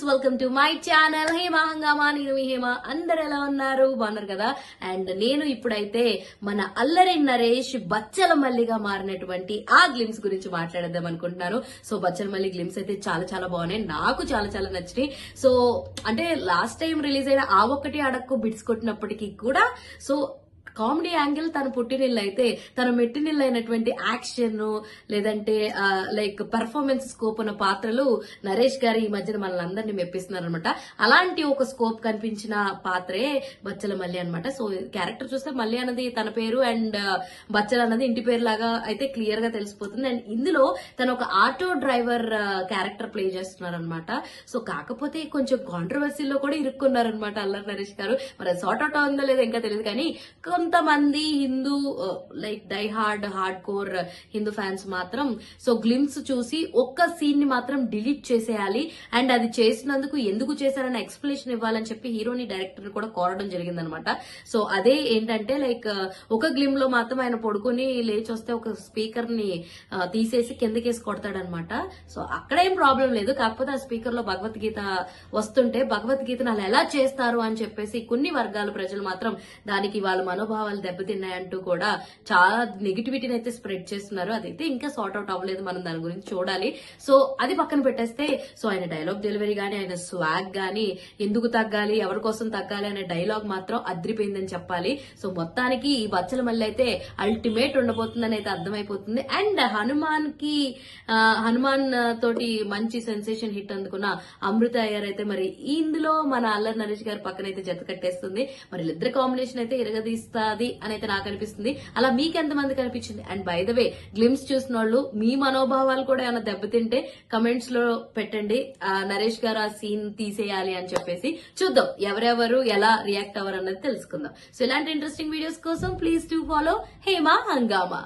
Welcome to my channel Hema హంగామా. నేను మీ హేమ. అందరు ఎలా ఉన్నారు? బాగున్నారు కదా? అండ్ నేను ఇప్పుడైతే మన అల్లరి నరేష్ బచ్చల మల్లిగా మారినటువంటి ఆ గ్లిమ్స్ గురించి మాట్లాడేద్దాం అనుకుంటున్నాను. సో బచ్చల మల్లి గ్లిమ్స్ అయితే చాలా చాలా బాగున్నాయి, నాకు చాలా చాలా నచ్చినాయి. సో అంటే లాస్ట్ టైం రిలీజ్ అయిన ఆ ఒక్కటి అడక్కు బిట్స్ కొట్టినప్పటికీ కూడా సో కామెడీ యాంగిల్ తన పుట్టినిల్లు అయితే తన మెట్టినిల్లు అయినటువంటి యాక్షన్ లేదంటే లైక్ పెర్ఫార్మెన్స్ స్కోప్ ఉన్న పాత్రలు నరేష్ గారు ఈ మధ్యన మనల్ని అందరినీ మెప్పిస్తున్నారు అనమాట. అలాంటి ఒక స్కోప్ కనిపించిన పాత్రే బచ్చల మల్లి అనమాట. సో క్యారెక్టర్ చూస్తే మల్లి అన్నది తన పేరు అండ్ బచ్చల అన్నది ఇంటి పేరు లాగా అయితే క్లియర్ గా తెలిసిపోతుంది. అండ్ ఇందులో తను ఒక ఆటో డ్రైవర్ క్యారెక్టర్ ప్లే చేస్తున్నారు అనమాట. సో కాకపోతే కొంచెం కాంట్రవర్సీలో కూడా ఇరుక్కున్నారనమాట అల్లరి నరేష్ గారు. మరి అది సార్ట్ అవుట్ అవుందో లేదో ఇంకా తెలియదు, కానీ కొంతమంది Hindu like die hard core Hindu fans మాత్రం సో గ్లిమ్స్ చూసి ఒక్క సీన్ ని మాత్రం డిలీట్ చేసేయాలి అండ్ అది చేసినందుకు ఎందుకు చేశారని ఎక్స్ప్లెనేషన్ ఇవ్వాలని చెప్పి హీరోని డైరెక్టర్ కూడా కోరడం జరిగిందనమాట. సో అదే ఏంటంటే లైక్ ఒక గ్లిమ్ లో మాత్రం ఆయన పడుకుని లేచి వస్తే ఒక స్పీకర్ ని తీసేసి కిందకేసి కొడతాడనమాట. సో అక్కడ ఏం ప్రాబ్లం లేదు, కాకపోతే ఆ స్పీకర్ లో భగవద్గీత వస్తుంటే భగవద్గీతను అలా ఎలా చేస్తారు అని చెప్పేసి కొన్ని వర్గాల ప్రజలు మాత్రం దానికి వాళ్ళ మనోభావాలు దెబ్బతిన్నాయంటూ కూడా చాలా నెగిటివిటీని అయితే స్ప్రెడ్ చేస్తున్నారు. అదైతే ఇంకా సార్ట్ అవుట్ అవ్వలేదు, మనం దాని గురించి చూడాలి. సో అది పక్కన పెట్టేస్తే సో ఆయన డైలాగ్ డెలివరీ గానీ ఆయన స్వాగ్ గానీ ఎందుకు తగ్గాలి ఎవరి కోసం తగ్గాలి అనే డైలాగ్ మాత్రం అద్రిపోయిందని చెప్పాలి. సో మొత్తానికి ఈ బచ్చల మల్లి అయితే అల్టిమేట్ ఉండబోతుందని అయితే అర్థమైపోతుంది. అండ్ హనుమాన్ తోటి మంచి సెన్సేషన్ హిట్ అందుకున్న అమృత అయ్యర్ అయితే మరి ఇందులో మన అల్లరి నరేష్ గారి పక్కన అయితే జత కట్టేస్తుంది. మరి ఇద్దరు కాంబినేషన్ అయితే ఇరగదీస్తాది అని అయితే నాకు అనిపిస్తుంది. అలా మీకు ఎంతమంది కనిపించింది? And by the way glimpse చూసిన వాళ్ళు మీ మనోభావాలు కూడా ఏమైనా దెబ్బతింటే కమెంట్స్ లో పెట్టండి, నరేష్ గారు ఆ సీన్ తీసేయాలి అని చెప్పేసి. చూద్దాం ఎవరెవరు ఎలా రియాక్ట్ అవ్వరు అన్నది తెలుసుకుందాం. సో ఇలాంటి ఇంట్రెస్టింగ్ వీడియోస్ కోసం ప్లీజ్ టు ఫాలో హేమా హంగామా.